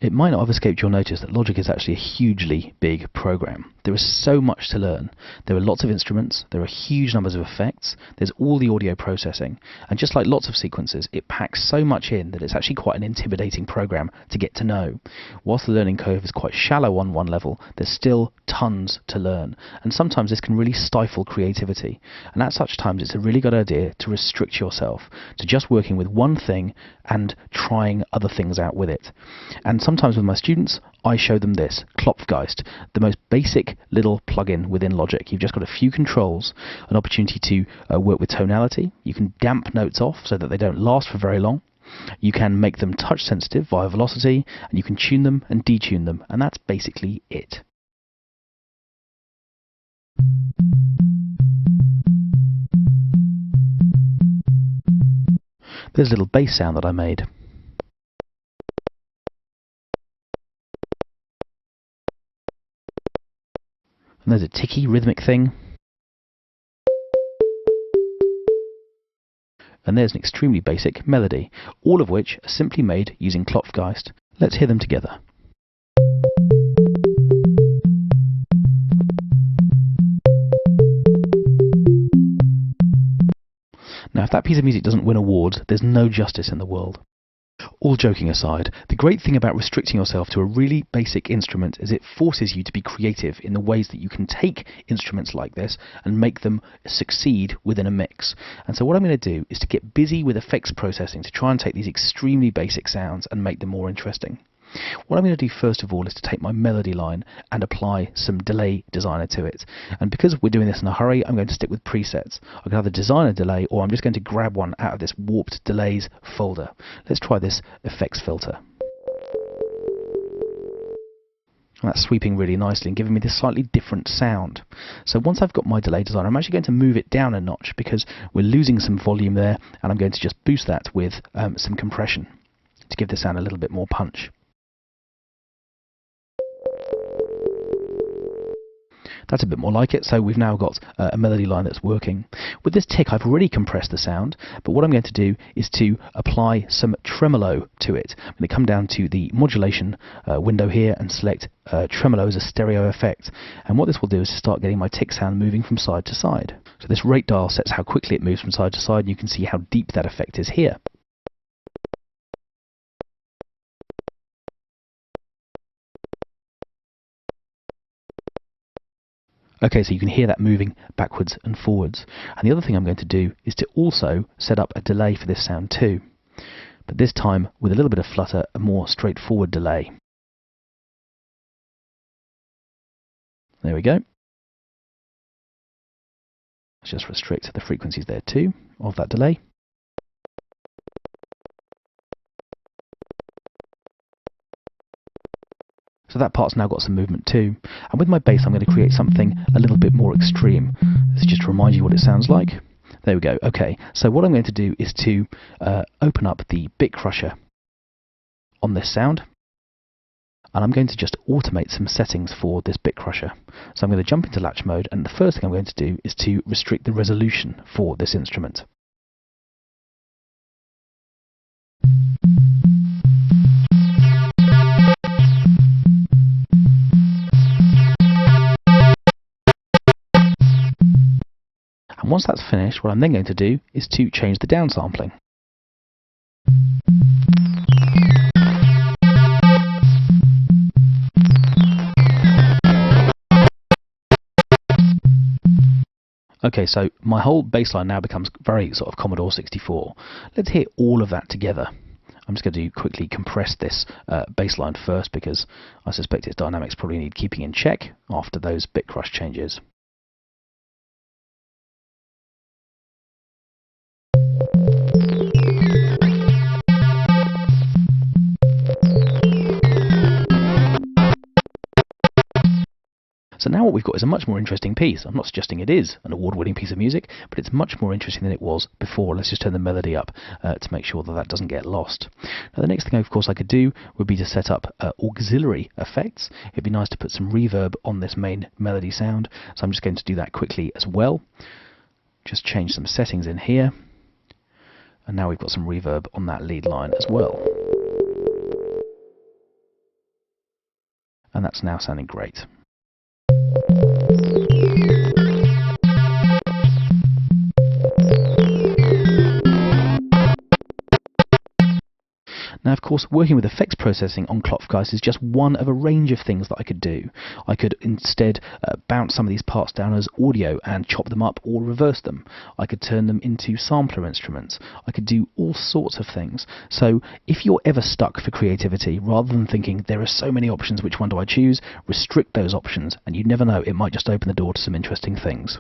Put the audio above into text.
It might not have escaped your notice that Logic is actually a hugely big program. There is so much to learn. There are lots of instruments, there are huge numbers of effects, there's all the audio processing, and just like lots of sequences, it packs so much in that it's actually quite an intimidating program to get to know. Whilst the learning curve is quite shallow on one level, there's still tons to learn, and sometimes this can really stifle creativity. And at such times it's a really good idea to restrict yourself to just working with one thing and trying other things out with it. And sometimes with my students, I show them this, Klopfgeist, the most basic little plugin within Logic. You've just got a few controls, an opportunity to work with tonality. You can damp notes off so that they don't last for very long. You can make them touch sensitive via velocity, and you can tune them and detune them, and that's basically it. There's a little bass sound that I made. And there's a ticky rhythmic thing. And there's an extremely basic melody, all of which are simply made using Klopfgeist. Let's hear them together. Now, if that piece of music doesn't win awards, there's no justice in the world. All joking aside, the great thing about restricting yourself to a really basic instrument is it forces you to be creative in the ways that you can take instruments like this and make them succeed within a mix. And so what I'm going to do is to get busy with effects processing to try and take these extremely basic sounds and make them more interesting. What I'm going to do first of all is to take my melody line and apply some delay designer to it. And because we're doing this in a hurry, I'm going to stick with presets. I can either design a delay, or I'm just going to grab one out of this warped delays folder. Let's try this effects filter. And that's sweeping really nicely and giving me this slightly different sound. So once I've got my delay designer, I'm actually going to move it down a notch because we're losing some volume there, and I'm going to just boost that with some compression to give the sound a little bit more punch. That's a bit more like it, so we've now got a melody line that's working. With this tick, I've already compressed the sound, but what I'm going to do is to apply some tremolo to it. I'm going to come down to the modulation window here and select tremolo as a stereo effect. And what this will do is start getting my tick sound moving from side to side. So this rate dial sets how quickly it moves from side to side, and you can see how deep that effect is here. Okay, so you can hear that moving backwards and forwards. And the other thing I'm going to do is to also set up a delay for this sound too. But this time with a little bit of flutter, a more straightforward delay. There we go. Let's just restrict the frequencies there too of that delay. So that part's now got some movement too. And with my bass, I'm going to create something a little bit more extreme. This is just to remind you what it sounds like. There we go. Okay, so what I'm going to do is to open up the bit crusher on this sound. And I'm going to just automate some settings for this bit crusher. So I'm going to jump into latch mode, and the first thing I'm going to do is to restrict the resolution for this instrument. And once that's finished, what I'm then going to do is to change the downsampling. Okay, so my whole bass line now becomes very sort of Commodore 64. Let's hear all of that together. I'm just going to quickly compress this bass line first because I suspect its dynamics probably need keeping in check after those bit crush changes. So now what we've got is a much more interesting piece. I'm not suggesting it is an award-winning piece of music, but it's much more interesting than it was before. Let's just turn the melody up to make sure that that doesn't get lost. Now the next thing, of course, I could do would be to set up auxiliary effects. It'd be nice to put some reverb on this main melody sound, so I'm just going to do that quickly as well. Just change some settings in here, and now we've got some reverb on that lead line as well. And that's now sounding great. Now, of course, working with effects processing on Klopfgeist is just one of a range of things that I could do. I could instead bounce some of these parts down as audio and chop them up or reverse them. I could turn them into sampler instruments. I could do all sorts of things. So if you're ever stuck for creativity, rather than thinking there are so many options, which one do I choose, restrict those options, and you never know, it might just open the door to some interesting things.